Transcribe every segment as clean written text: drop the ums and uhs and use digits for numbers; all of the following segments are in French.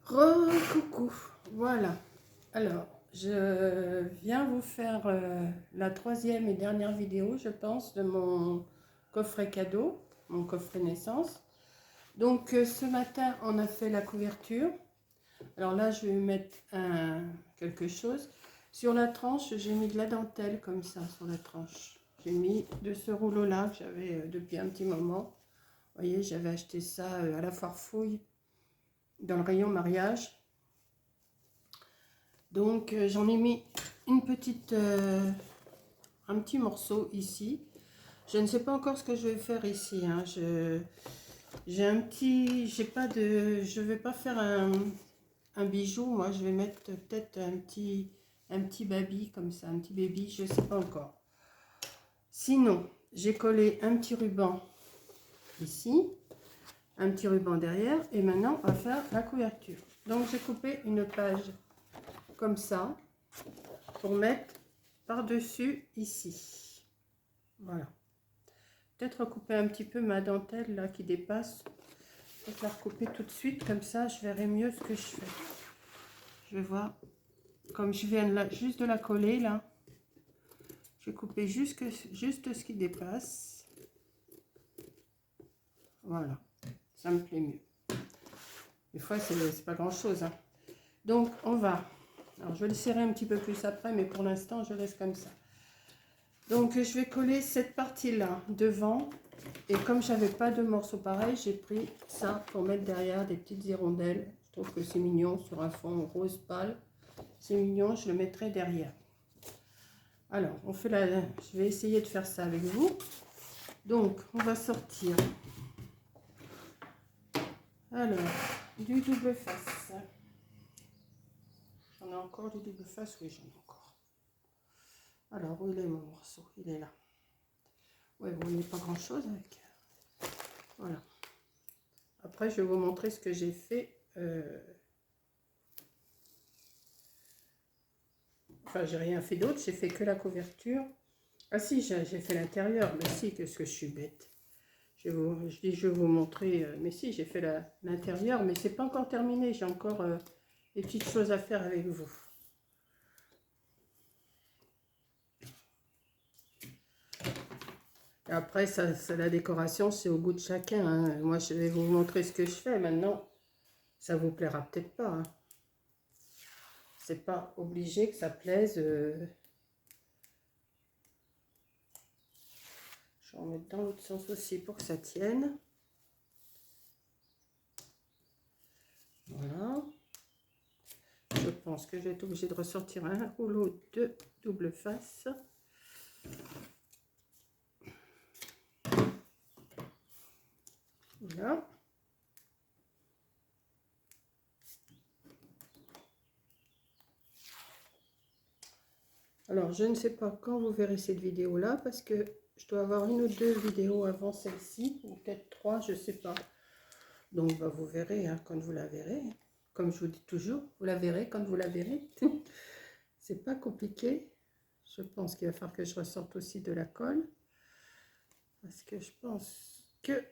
Coucou, voilà. Alors, je viens vous faire la troisième et dernière vidéo, je pense, de mon coffret cadeau, mon coffret naissance. Donc, ce matin, on a fait la couverture. Alors là, je vais mettre quelque chose. Sur la tranche, j'ai mis de la dentelle comme ça, sur la tranche. J'ai mis de ce rouleau-là que j'avais depuis un petit moment. Vous voyez, j'avais acheté ça à la foire fouille, dans le rayon mariage. Donc j'en ai mis une petite, un petit morceau ici. Je ne sais pas encore ce que je vais faire ici. Hein. J'ai un petit, j'ai pas de, je vais pas faire un bijou. Moi, je vais mettre peut-être un petit baby comme ça, un petit baby. Je sais pas encore. Sinon, j'ai collé un petit ruban ici, un petit ruban derrière, et maintenant on va faire la couverture. Donc j'ai coupé une page comme ça pour mettre par-dessus ici. Voilà. Peut-être recouper un petit peu ma dentelle là qui dépasse. Peut-être la recouper tout de suite, comme ça je verrai mieux ce que je fais. Je vais voir. Comme je viens de juste de la coller là, je vais couper juste ce qui dépasse. Voilà. Ça me plaît mieux. Des fois c'est pas grand chose. Hein. Donc on va. Alors je vais le serrer un petit peu plus après, mais pour l'instant je laisse comme ça. Donc je vais coller cette partie là devant, et comme j'avais pas de morceau pareil, j'ai pris ça pour mettre derrière des petites hirondelles. Je trouve que c'est mignon sur un fond rose pâle, c'est mignon, je le mettrai derrière. Alors on fait je vais essayer de faire ça avec vous. Donc on va sortir alors du double face. J'en ai encore du double face, oui j'en ai encore. Alors où il est mon morceau? Il est là. Ouais, bon, il n'y a pas grand chose avec. Voilà. Après, je vais vous montrer ce que j'ai fait. Enfin, j'ai rien fait d'autre. J'ai fait que la couverture. Ah si, j'ai fait l'intérieur. Mais si, qu'est-ce que je suis bête. Je vais vous montrer. Mais si, j'ai fait l'intérieur. Mais c'est pas encore terminé. J'ai encore des petites choses à faire avec vous. Et après, ça, la décoration, c'est au goût de chacun. Hein. Moi, je vais vous montrer ce que je fais. Maintenant, ça vous plaira peut-être pas. Hein. C'est pas obligé que ça plaise. Je vais en mettre dans l'autre sens aussi pour que ça tienne. Voilà. Je pense que je vais être obligée de ressortir un rouleau de double face. Voilà. Alors, je ne sais pas quand vous verrez cette vidéo-là, parce que je dois avoir une ou deux vidéos avant celle-ci, ou peut-être trois, je ne sais pas. Donc, bah, vous verrez hein, quand vous la verrez. Comme je vous dis toujours, vous la verrez quand vous la verrez. C'est pas compliqué. Je pense qu'il va falloir que je ressorte aussi de la colle. Parce que je pense que...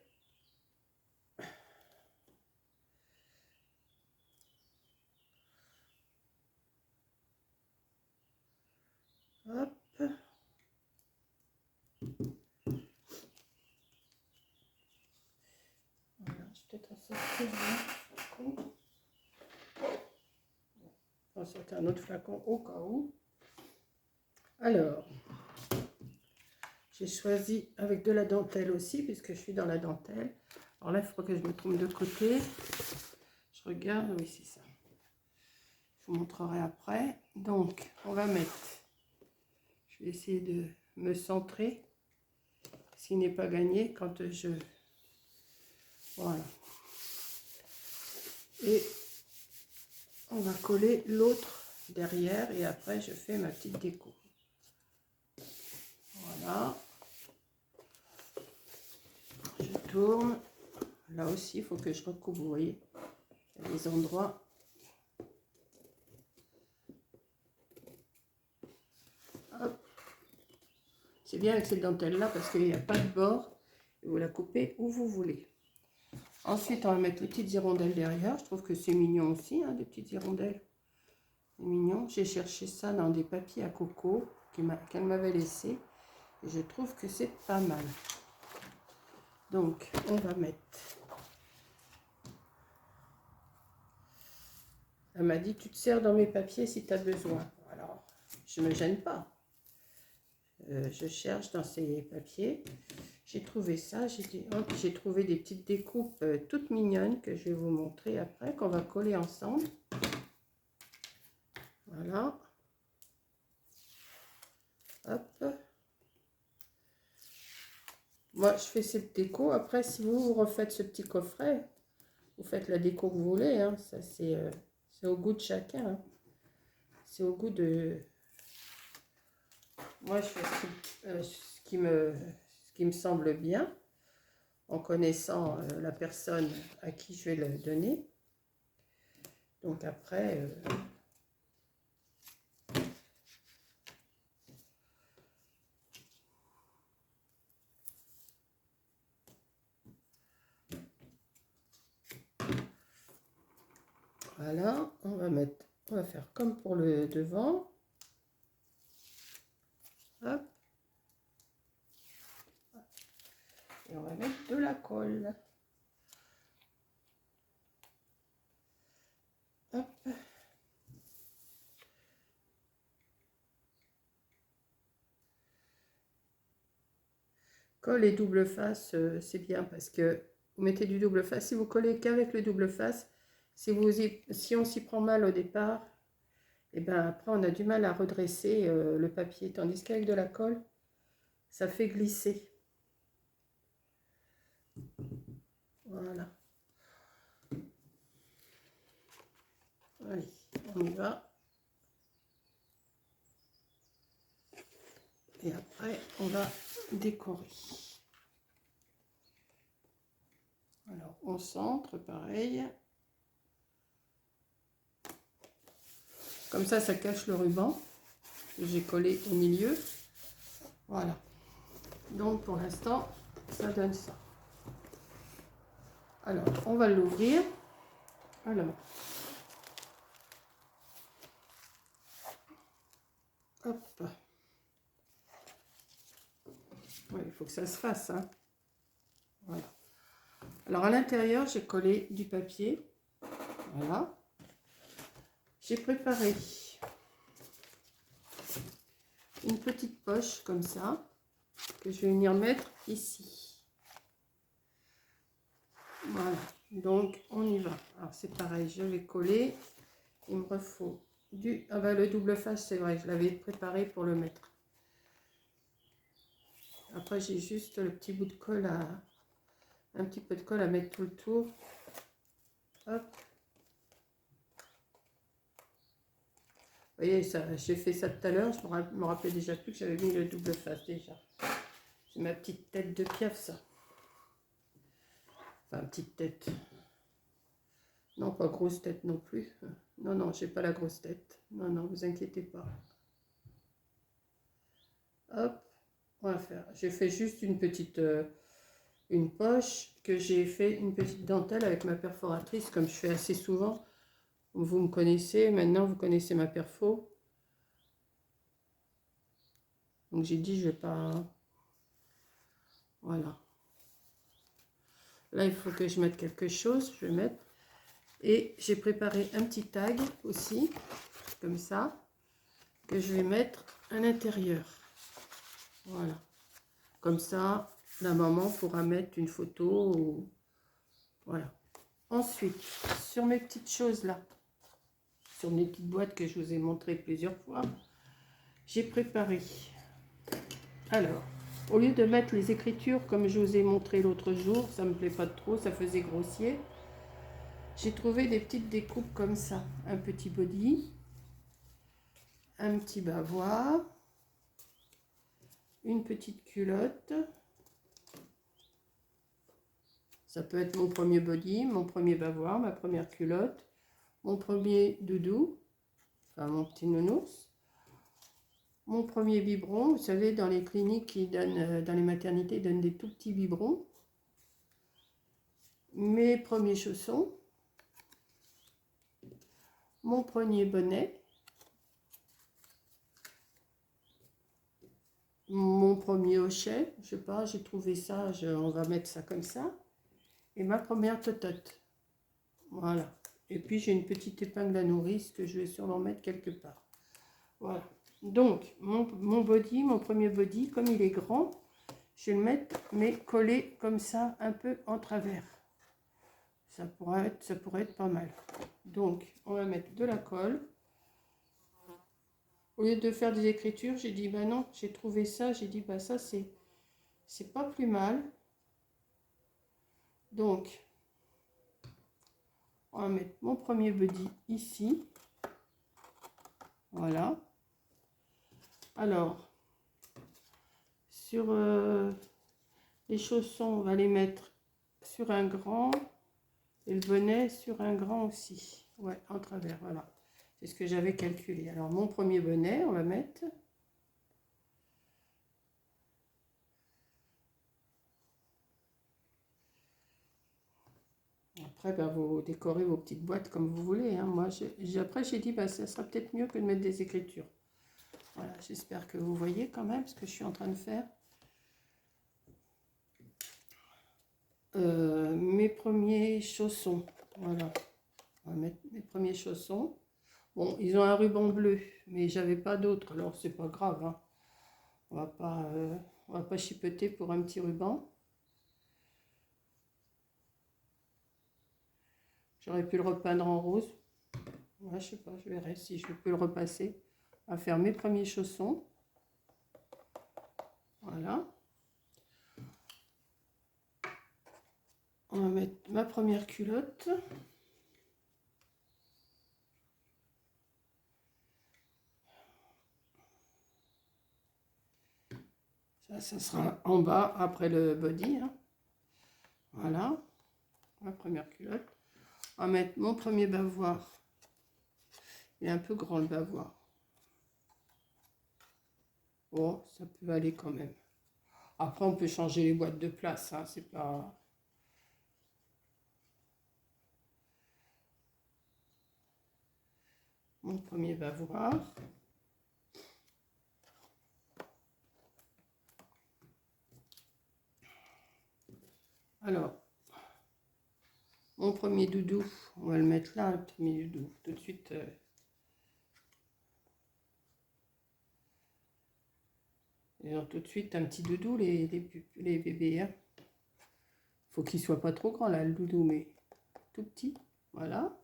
Hop. Voilà, je vais peut-être en sortir un flacon. On va sortir un autre flacon au cas où. Alors, j'ai choisi avec de la dentelle aussi, puisque je suis dans la dentelle. Alors là, il faut que je me trompe de côté. Je regarde, oui, c'est ça. Je vous montrerai après. Donc, on va mettre... Je vais essayer de me centrer. S'il n'est pas gagné, quand je... Voilà. Et on va coller l'autre derrière, et après, je fais ma petite déco. Voilà. Je tourne. Là aussi, il faut que je recoupe, vous voyez. Il y a des endroits. C'est bien avec cette dentelle là parce qu'il n'y a pas de bord. Et vous la coupez où vous voulez. Ensuite, on va mettre les petites hirondelles derrière. Je trouve que c'est mignon aussi, hein, des petites hirondelles. C'est mignon. J'ai cherché ça dans des papiers à coco qu'elle m'avait laissé. Et je trouve que c'est pas mal. Donc, on va mettre... Elle m'a dit, tu te sers dans mes papiers si tu as besoin. Alors, je ne me gêne pas. Je cherche dans ces papiers. J'ai trouvé ça. J'ai trouvé des petites découpes toutes mignonnes que je vais vous montrer après, qu'on va coller ensemble. Voilà. Hop. Moi, je fais cette déco. Après, si vous refaites ce petit coffret, vous faites la déco que vous voulez. Hein. Ça, c'est au goût de chacun. Hein. C'est au goût de... Moi, je fais ce qui me semble bien, en connaissant la personne à qui je vais le donner. Donc après... voilà, on va faire comme pour le devant. Hop. Et on va mettre de la colle. Hop. Colle et double face, c'est bien parce que vous mettez du double face. Si vous collez qu'avec le double face, si on s'y prend mal au départ, et ben après on a du mal à redresser le papier. Tandis qu'avec de la colle, ça fait glisser. Voilà. Allez, on y va. Et après, on va décorer. Alors, on centre, pareil. Comme ça cache le ruban que j'ai collé au milieu. Voilà. Donc, pour l'instant, ça donne ça. Alors, on va l'ouvrir. Alors, hop. Ouais, il faut que ça se fasse. Hein. Voilà. Alors, à l'intérieur, j'ai collé du papier. Voilà. J'ai préparé une petite poche comme ça, que je vais venir mettre ici. Voilà. Donc, on y va. Alors, c'est pareil, je vais coller. Il me faut du... Ah ben, le double face, c'est vrai, je l'avais préparé pour le mettre. Après, j'ai juste le petit bout de colle à... Un petit peu de colle à mettre tout le tour. Hop. Vous voyez, j'ai fait ça tout à l'heure. Je me rappelais déjà plus que j'avais mis le double face déjà. C'est ma petite tête de piaf, ça. Enfin, petite tête. Non, pas grosse tête non plus. Non, non, j'ai pas la grosse tête. Non, non, vous inquiétez pas. Hop, on va faire. J'ai fait juste une petite... une poche que j'ai fait une petite dentelle avec ma perforatrice, comme je fais assez souvent. Vous me connaissez, maintenant vous connaissez ma perfo. Donc j'ai dit, je vais pas... Voilà. Là, il faut que je mette quelque chose. Je vais mettre... Et j'ai préparé un petit tag aussi, comme ça, que je vais mettre à l'intérieur. Voilà. Comme ça, la maman pourra mettre une photo. Ou... Voilà. Ensuite, sur mes petites choses là, sur mes petites boîtes que je vous ai montrées plusieurs fois, j'ai préparé. Alors, au lieu de mettre les écritures comme je vous ai montré l'autre jour, ça me plaît pas trop, ça faisait grossier. J'ai trouvé des petites découpes comme ça. Un petit body, un petit bavoir, une petite culotte. Ça peut être mon premier body, mon premier bavoir, ma première culotte, mon premier doudou, enfin mon petit nounours, mon premier biberon. Vous savez, dans les cliniques, ils donnent, dans les maternités, ils donnent des tout petits biberons. mes premiers chaussons, mon premier bonnet, mon premier hochet, je sais pas, j'ai trouvé ça, on va mettre ça comme ça, et ma première totote. Voilà. Et puis j'ai une petite épingle à nourrice que je vais sûrement mettre quelque part. Voilà. Donc mon body, mon premier body, comme il est grand, je vais le mettre, mais collé comme ça, un peu en travers. Ça pourrait être pas mal. Donc on va mettre de la colle. Au lieu de faire des écritures, j'ai dit bah non, j'ai trouvé ça, j'ai dit bah ça c'est pas plus mal. Donc on va mettre mon premier body ici. Voilà. Alors, sur les chaussons, on va les mettre sur un grand et le bonnet sur un grand aussi. Ouais, en travers, voilà. C'est ce que j'avais calculé. Alors, mon premier bonnet, on va mettre. Après, ben, vous décorez vos petites boîtes comme vous voulez. Hein. Moi, après, j'ai dit, bah, ça sera peut-être mieux que de mettre des écritures. Voilà, j'espère que vous voyez quand même ce que je suis en train de faire. Mes premiers chaussons. Voilà. On va mettre mes premiers chaussons. Bon, ils ont un ruban bleu, mais j'avais pas d'autre, alors c'est pas grave. Hein. On va pas chipoter pour un petit ruban. J'aurais pu le repeindre en rose. Ouais, je sais pas, je verrai si je peux le repasser. On va faire mes premiers chaussons. Voilà. On va mettre ma première culotte. Ça sera en bas après le body. Hein. Voilà. Ma première culotte. On va mettre mon premier bavoir. Il est un peu grand le bavoir. Oh, ça peut aller quand même. Après, on peut changer les boîtes de place. Hein, c'est pas... Mon premier bavoir. Alors, mon premier doudou, on va le mettre là, le premier doudou, tout de suite. Ils ont tout de suite un petit doudou, les bébés. Hein. Faut qu'il soit pas trop grand là, le doudou, mais tout petit. Voilà.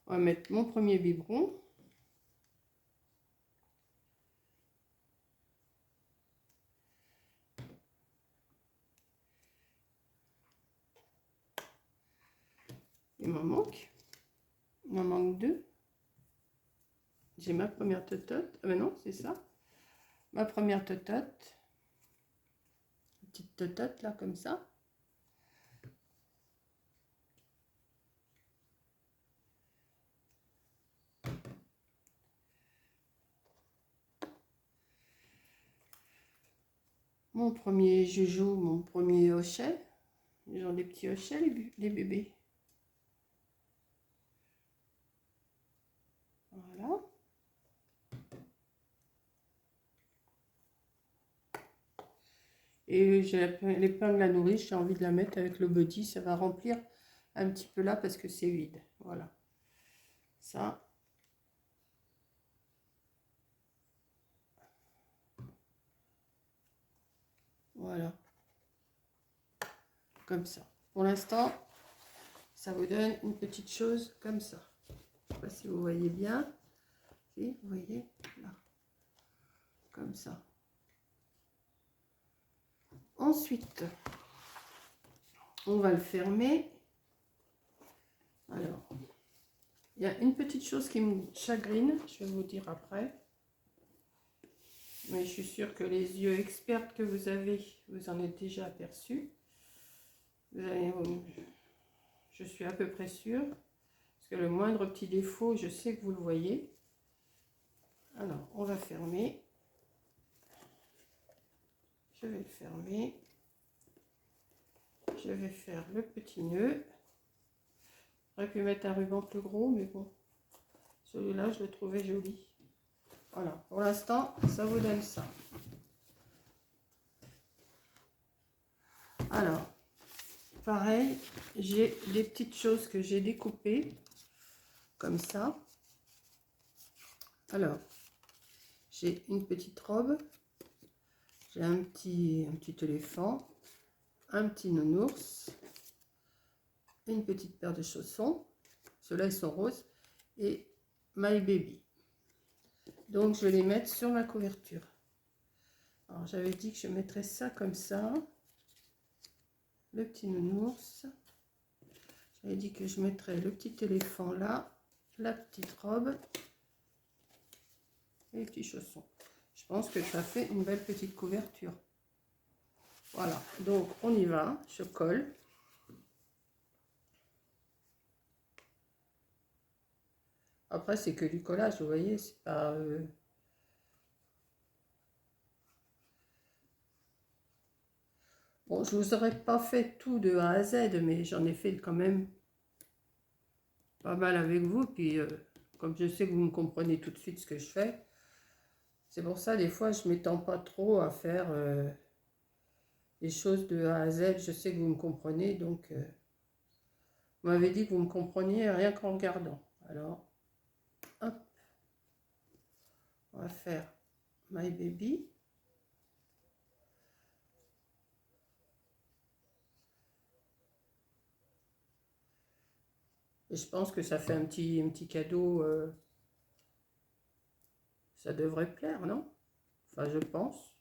On va mettre mon premier biberon. Il m'en manque. Il m'en manque deux. J'ai ma première totote. Ah ben non, c'est ça. Ma première totote. Une petite totote là, comme ça. Mon premier joujou, mon premier hochet. Ils ont des petits hochets, les bébés. Voilà. Et j'ai l'épingle à nourrice, j'ai envie de la mettre avec le body. Ça va remplir un petit peu là parce que c'est vide. Voilà. Ça. Voilà. Comme ça. Pour l'instant, ça vous donne une petite chose comme ça. Je ne sais pas si vous voyez bien. Si, vous voyez là. Comme ça. Ensuite, on va le fermer. Alors, il y a une petite chose qui me chagrine, je vais vous dire après. Mais je suis sûre que les yeux experts que vous avez, vous en êtes déjà aperçus. Je suis à peu près sûre. Parce que le moindre petit défaut, je sais que vous le voyez. Alors, on va fermer. Je vais le fermer. je vais faire le petit nœud. J'aurais pu mettre un ruban plus gros, mais bon, celui-là, je le trouvais joli. Voilà, pour l'instant, ça vous donne ça. Alors, pareil, j'ai des petites choses que j'ai découpées, comme ça. Alors, j'ai une petite robe, j'ai un petit éléphant, un petit nounours, une petite paire de chaussons, ceux-là ils sont roses, et My Baby. Donc je vais les mettre sur ma couverture. Alors j'avais dit que je mettrais ça comme ça, le petit nounours. J'avais dit que je mettrais le petit éléphant là, la petite robe et les petits chaussons. Je pense que ça fait une belle petite couverture. Voilà, donc on y va, je colle. Après, c'est que du collage, vous voyez, c'est pas... Bon, je vous aurais pas fait tout de A à Z, mais j'en ai fait quand même pas mal avec vous. Puis, comme je sais que vous me comprenez tout de suite ce que je fais, c'est pour ça, des fois, je m'étends pas trop à faire les choses de A à Z. Je sais que vous me comprenez, donc... vous m'avez dit que vous me compreniez rien qu'en regardant. Alors, hop, on va faire My Baby. Et je pense que ça fait un petit cadeau. Ça devrait plaire, non? Enfin, je pense.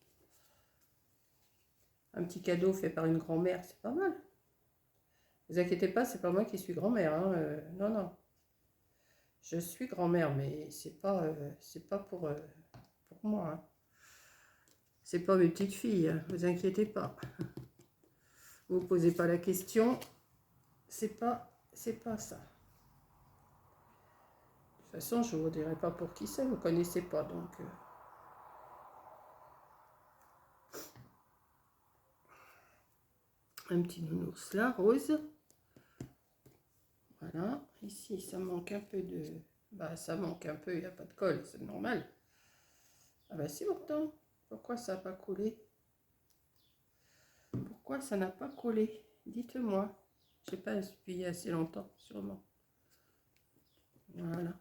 Un petit cadeau fait par une grand-mère, c'est pas mal. Ne vous inquiétez pas, c'est pas moi qui suis grand-mère. Hein, non, non. Je suis grand-mère, mais c'est pas pour moi. Hein. C'est pas mes petites filles, hein, vous inquiétez pas. Vous ne posez pas la question. C'est pas ça. De toute façon, je ne vous dirai pas pour qui c'est, vous ne connaissez pas, donc... un petit nounours là, rose. Voilà, ici, ça manque un peu de... Bah, ça manque un peu, il n'y a pas de colle, c'est normal. Ah bah si, pourtant. Pourquoi ça n'a pas collé? Pourquoi ça n'a pas collé? Dites-moi. Je n'ai pas appuyé assez longtemps, sûrement. Voilà.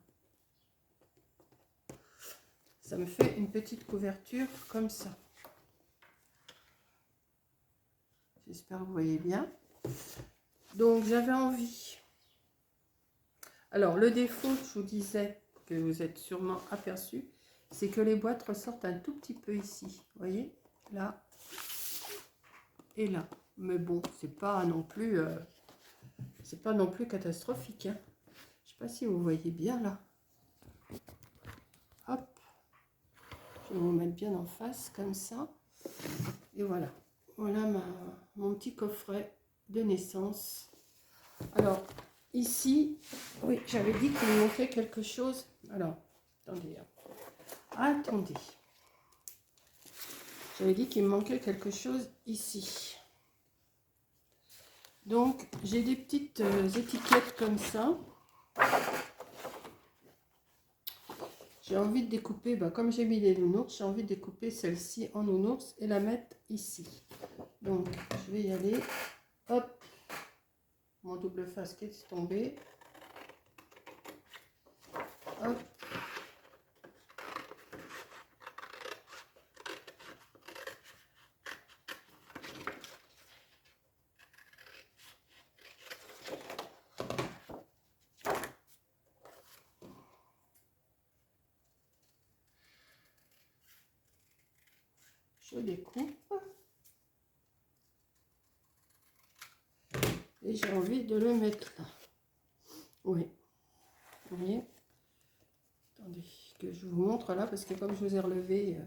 Ça me fait une petite couverture comme ça. J'espère que vous voyez bien. Donc, j'avais envie. Alors, le défaut, je vous disais, que vous êtes sûrement aperçu, c'est que les boîtes ressortent un tout petit peu ici. Vous voyez? Là et là. Mais bon, c'est pas non plus catastrophique. Hein. Je sais pas si vous voyez bien là. Hop. Je vais vous mettre bien en face, comme ça. Et voilà. Voilà mon petit coffret de naissance. Alors, ici, oui, j'avais dit qu'il me manquait quelque chose. Alors, attendez. Attendez. J'avais dit qu'il me manquait quelque chose ici. Donc, j'ai des petites étiquettes comme ça. J'ai envie de découper, bah, comme j'ai mis les nounours, j'ai envie de découper celle-ci en nounours et la mettre ici. Donc, je vais y aller. Hop, mon double face qui est tombé. Hop. Je découpe. Et j'ai envie de le mettre là. Oui. Vous voyez? Attendez, que je vous montre là, parce que comme je vous ai relevé,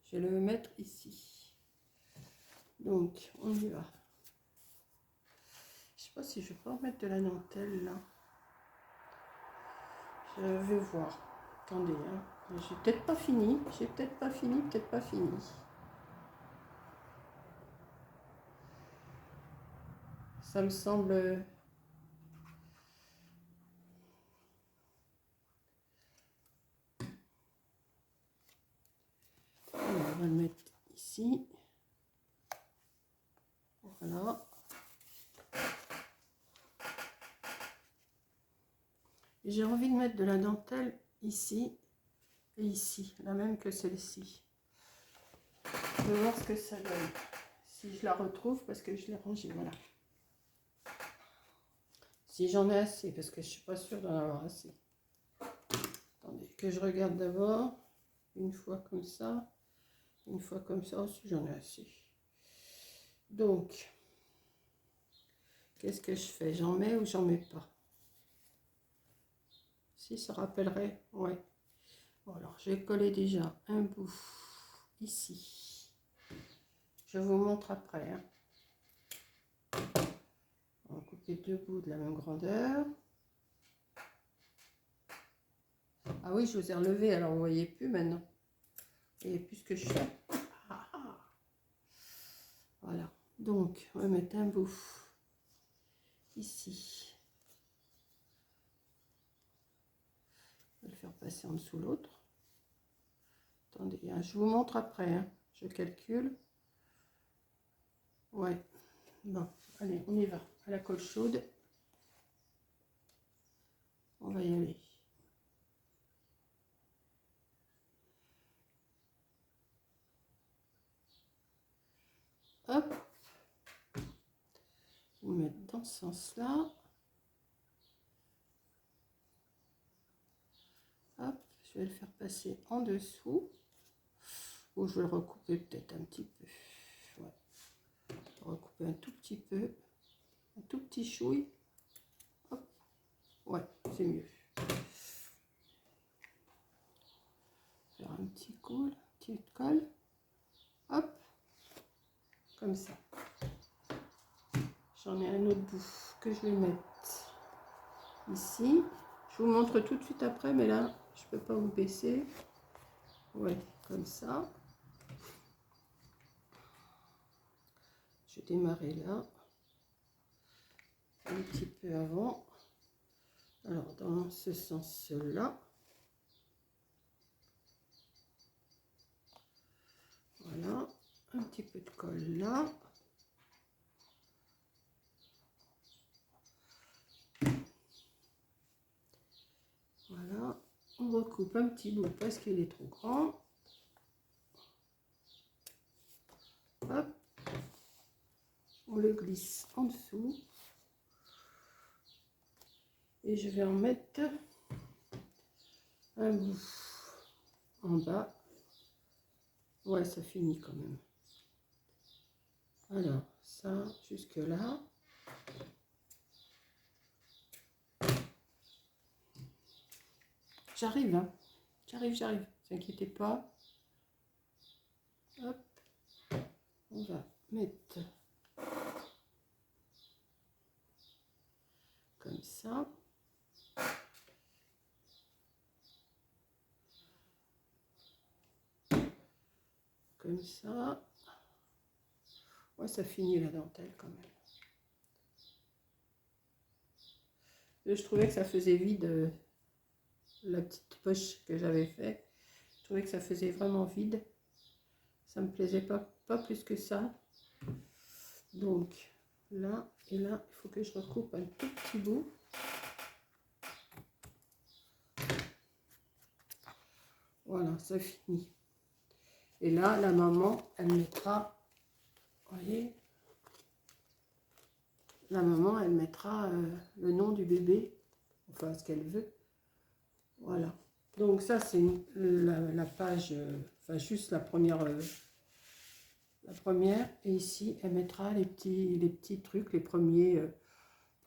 je vais le mettre ici. Donc, on y va. Je sais pas si je vais pas mettre de la dentelle là. Je vais voir. Attendez, hein. J'ai peut-être pas fini. J'ai peut-être pas fini, peut-être pas fini. Ça me semble... On va le mettre ici. Voilà. J'ai envie de mettre de la dentelle ici et ici, la même que celle-ci. Je vais voir ce que ça donne. Si je la retrouve, parce que je l'ai rangée, voilà. Si j'en ai assez, parce que je ne suis pas sûre d'en avoir assez. Attendez, que je regarde d'abord. Une fois comme ça. Une fois comme ça aussi, j'en ai assez. Donc, qu'est-ce que je fais? J'en mets ou j'en mets pas? Si, ça rappellerait, ouais. Bon, alors, je vais coller déjà un bout ici. Je vous montre après. Hein. On va couper deux bouts de la même grandeur. Ah oui, je vous ai relevé, alors vous voyez plus maintenant. Vous voyez plus ce que je fais. Ah, ah. Voilà. Donc, on va mettre un bout ici. On va le faire passer en dessous l'autre. Attendez, hein, je vous montre après. Hein. Je calcule. Ouais. Bon, allez, on y va. À la colle chaude. On va y aller. Hop. On va mettre dans ce sens-là. Hop. Je vais le faire passer en dessous. Ou je vais le recouper peut-être un petit peu. Ouais. Recouper un tout petit peu. Un tout petit chouille. Hop. Ouais, c'est mieux. Faire un petit colle, petite colle. Hop. Comme ça. J'en ai un autre bout que je vais mettre ici. Je vous montre tout de suite après, mais là, je peux pas vous baisser. Ouais, comme ça. Je vais démarrer là. Un petit peu avant. Alors, dans ce sens-là. Voilà. Un petit peu de colle là. Voilà. On recoupe un petit bout parce qu'il est trop grand. Hop. On le glisse en dessous. Et je vais en mettre un bout en bas. Ouais, ça finit quand même. Alors, ça, jusque là. J'arrive, hein. J'arrive. Ne vous inquiétez pas. Hop. On va mettre comme ça. Comme ça. Ouais, ça finit la dentelle quand même. Et je trouvais que ça faisait vide la petite poche que j'avais fait. Je trouvais que ça faisait vraiment vide. Ça me plaisait pas plus que ça. Donc là et là, il faut que je recoupe un tout petit bout. Voilà, ça finit. Et là, la maman, elle mettra, vous voyez, la maman, elle mettra le nom du bébé, enfin ce qu'elle veut. Voilà. Donc ça, c'est la page, enfin juste la première. Et ici, elle mettra les petits trucs, les premiers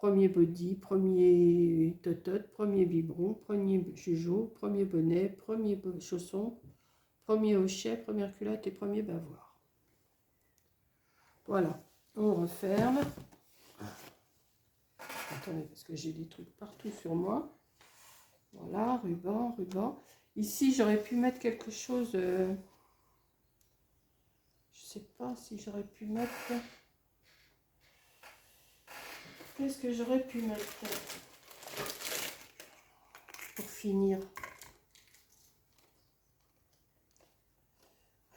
body, premier totote, premier biberon, premier jugeot, premier bonnet, premier chausson, premier hochet, première culotte et premier bavoir. Voilà, on referme. Attendez, parce que j'ai des trucs partout sur moi. Voilà, ruban. Ici, j'aurais pu mettre quelque chose... je sais pas si j'aurais pu mettre... Qu'est-ce que j'aurais pu mettre pour finir?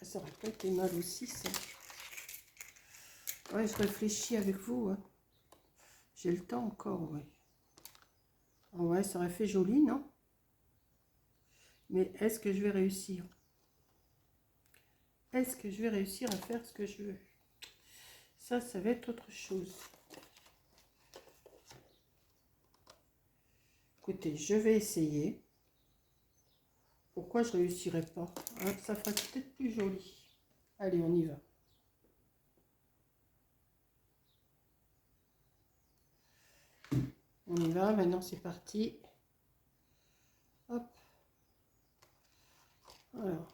Ça aurait pas été mal aussi, ça. Ouais, je réfléchis avec vous. Hein. J'ai le temps encore, ouais. Oh ouais, ça aurait fait joli, non? Mais est-ce que je vais réussir? Est-ce que je vais réussir à faire ce que je veux? Ça va être autre chose. Écoutez, je vais essayer. Pourquoi je ne réussirai pas, hein? Ça fera peut-être plus joli. Allez, on y va. On y va, maintenant c'est parti. Hop. Alors.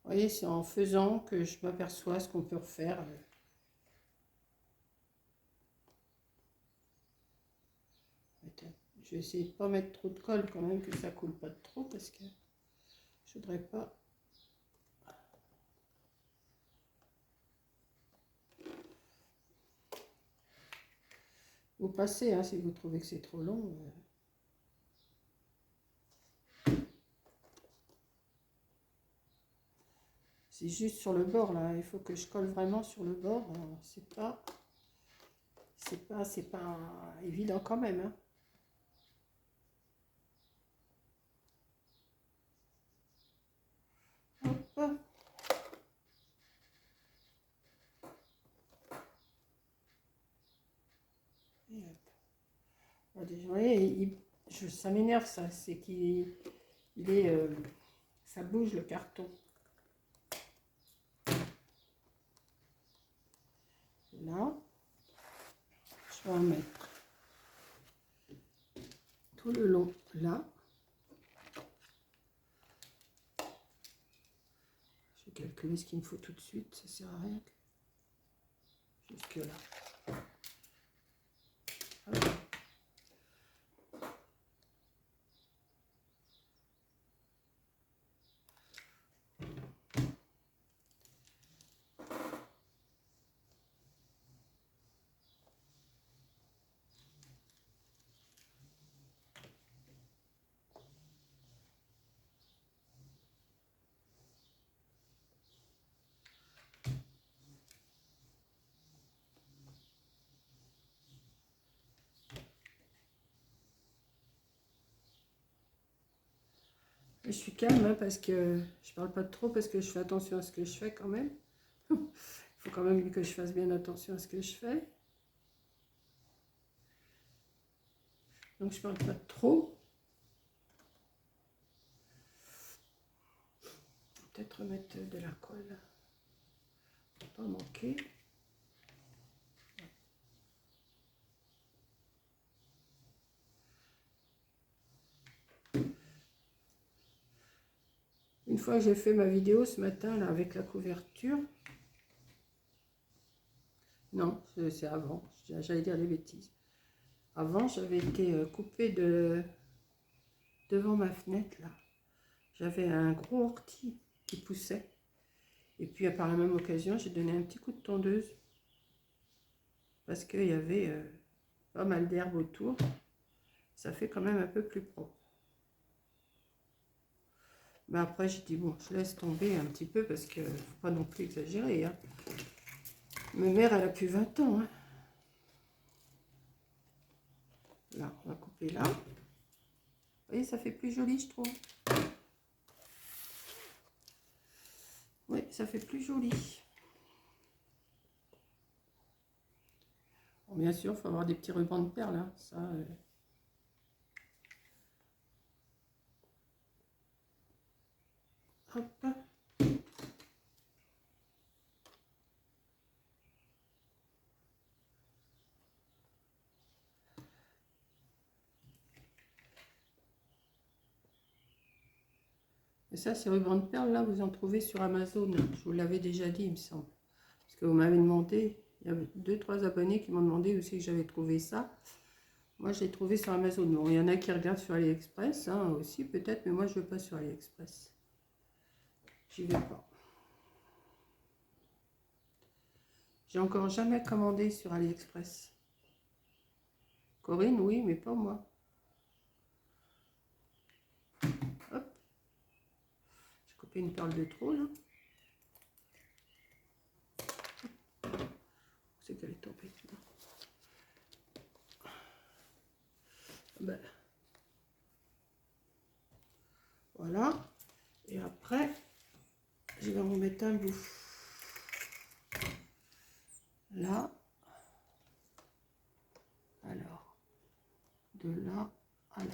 Vous voyez, c'est en faisant que je m'aperçois ce qu'on peut refaire. Je vais essayer de ne pas mettre trop de colle quand même, que ça coule pas trop, parce que je voudrais pas. Vous passez, hein, si vous trouvez que c'est trop long. C'est juste sur le bord, là. Il faut que je colle vraiment sur le bord. C'est pas évident quand même, hein. Hop. Et hop. Bon, déjà, vous voyez, ça m'énerve, ça. C'est qu'il est... ça bouge le carton. Là. Je vais en mettre tout le long, là. Je vais calculer ce qu'il me faut tout de suite. Ça sert à rien. Jusque là. Hop. Je suis calme, hein, parce que je parle pas trop, parce que je fais attention à ce que je fais quand même. Il faut quand même que je fasse bien attention à ce que je fais. Donc je parle pas trop. Peut-être remettre de la colle. Pas manquer. Une fois que j'ai fait ma vidéo ce matin là avec la couverture. Non, c'est avant. J'allais dire des bêtises. Avant, j'avais été coupée devant ma fenêtre là. J'avais un gros ortie qui poussait. Et puis, par la même occasion, j'ai donné un petit coup de tondeuse. Parce qu'il y avait pas mal d'herbe autour. Ça fait quand même un peu plus propre. Mais après, j'ai dit, bon, je laisse tomber un petit peu parce qu'il ne faut pas non plus exagérer. Hein. Ma mère, elle a plus 20 ans. Hein. Là, on va couper là. Vous voyez, ça fait plus joli, je trouve. Oui, ça fait plus joli. Bon, bien sûr, il faut avoir des petits rubans de perles. Hein. Ça, hop. Et ça, ces rubans de perles, là, vous en trouvez sur Amazon. Je vous l'avais déjà dit, il me semble. Parce que vous m'avez demandé, il y avait 2-3 abonnés qui m'ont demandé où c'est que j'avais trouvé ça. Moi, je l'ai trouvé sur Amazon. Bon, il y en a qui regardent sur AliExpress, hein, aussi, peut-être, mais moi, je ne veux pas sur AliExpress. J'y vais pas. J'ai encore jamais commandé sur AliExpress. Corinne, oui, mais pas moi. Hop. J'ai coupé une perle de trop, là. C'est qu'elle est tombée, putain. Ben. Voilà. Et après, je vais en mettre un bout. Là. Alors. De là à là.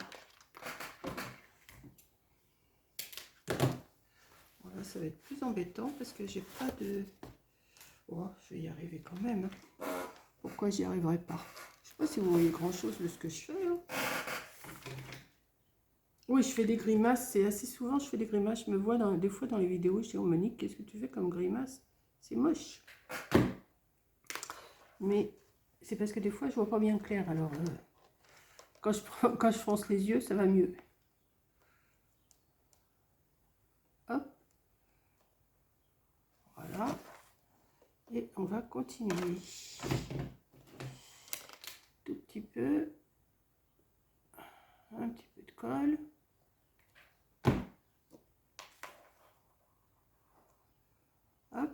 Voilà, ça va être plus embêtant parce que j'ai pas de... Oh, je vais y arriver quand même. Pourquoi j'y arriverai pas? Je sais pas si vous voyez grand chose de ce que je fais. Hein. Oui, je fais des grimaces. C'est assez souvent, je fais des grimaces. Je me vois des fois dans les vidéos. Je dis, oh Monique, qu'est-ce que tu fais comme grimace? C'est moche. Mais c'est parce que des fois, je vois pas bien clair. Alors, quand je fronce les yeux, ça va mieux. Hop. Voilà. Et on va continuer. Tout petit peu. Un petit peu de colle. Hop.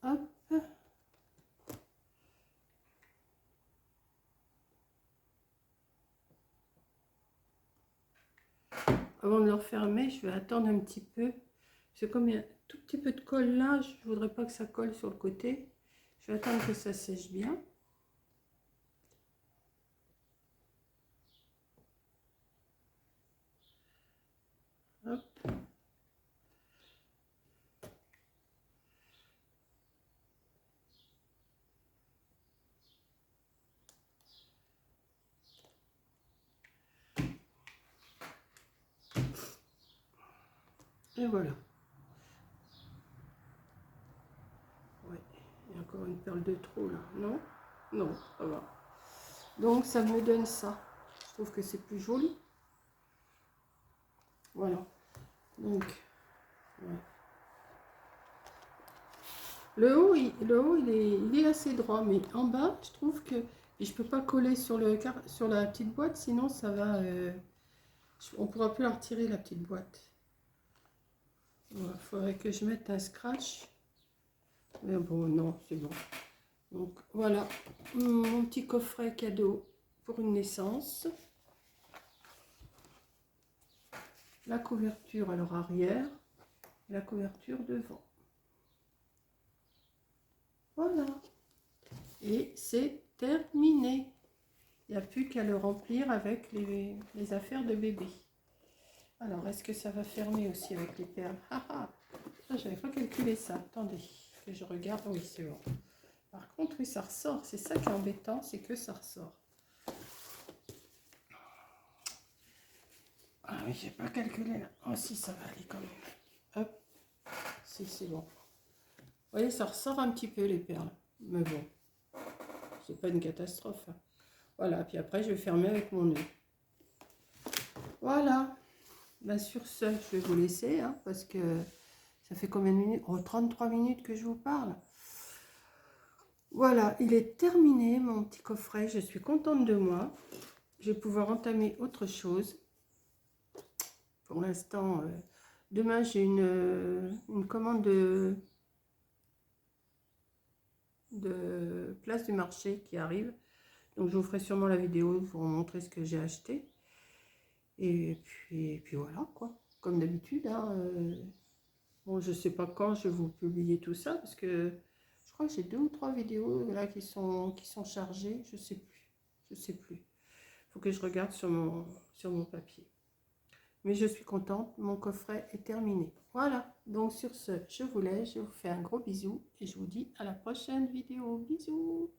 Hop. Avant de le refermer, je vais attendre un petit peu. C'est comme il y a un tout petit peu de colle là, je ne voudrais pas que ça colle sur le côté. Je vais attendre que ça sèche bien. Hop. Et voilà. Ouais, il y a encore une perle de trop là. Non? Non, ça va. Donc ça me donne ça. Je trouve que c'est plus joli. Voilà. Donc, ouais. Le haut, il est assez droit, mais en bas, je trouve que et je peux pas coller sur la petite boîte, sinon ça va. On pourra plus la retirer la petite boîte. Il faudrait que je mette un scratch. Mais bon, non, c'est bon. Donc voilà, mon petit coffret cadeau pour une naissance. La couverture alors arrière, la couverture devant. Voilà. Et c'est terminé. Il n'y a plus qu'à le remplir avec les affaires de bébé. Alors, est-ce que ça va fermer aussi avec les perles? Ah ah, j'avais pas calculé ça. Attendez, que je regarde. Oui, c'est bon. Par contre, oui, ça ressort. C'est ça qui est embêtant, c'est que ça ressort. Ah oui, j'ai pas calculé là. Oh si, ça va aller quand même. Hop, si, c'est bon. Vous voyez, ça ressort un petit peu les perles. Mais bon, c'est pas une catastrophe. Hein. Voilà, puis après, je vais fermer avec mon nœud. Voilà. Ben, sur ce, je vais vous laisser, hein, parce que ça fait combien de minutes? Oh, 33 minutes que je vous parle. Voilà, il est terminé, mon petit coffret. Je suis contente de moi. Je vais pouvoir entamer autre chose. Pour l'instant, demain, j'ai une commande de place du marché qui arrive. Donc, je vous ferai sûrement la vidéo pour vous montrer ce que j'ai acheté. Et puis voilà, quoi. Comme d'habitude, hein, bon, je sais pas quand je vais vous publier tout ça, parce que je crois que j'ai 2 ou 3 vidéos là qui sont chargées, je sais plus. Je sais plus. Il faut que je regarde sur mon papier. Mais je suis contente, mon coffret est terminé. Voilà, donc sur ce, je vous laisse, je vous fais un gros bisou et je vous dis à la prochaine vidéo. Bisous!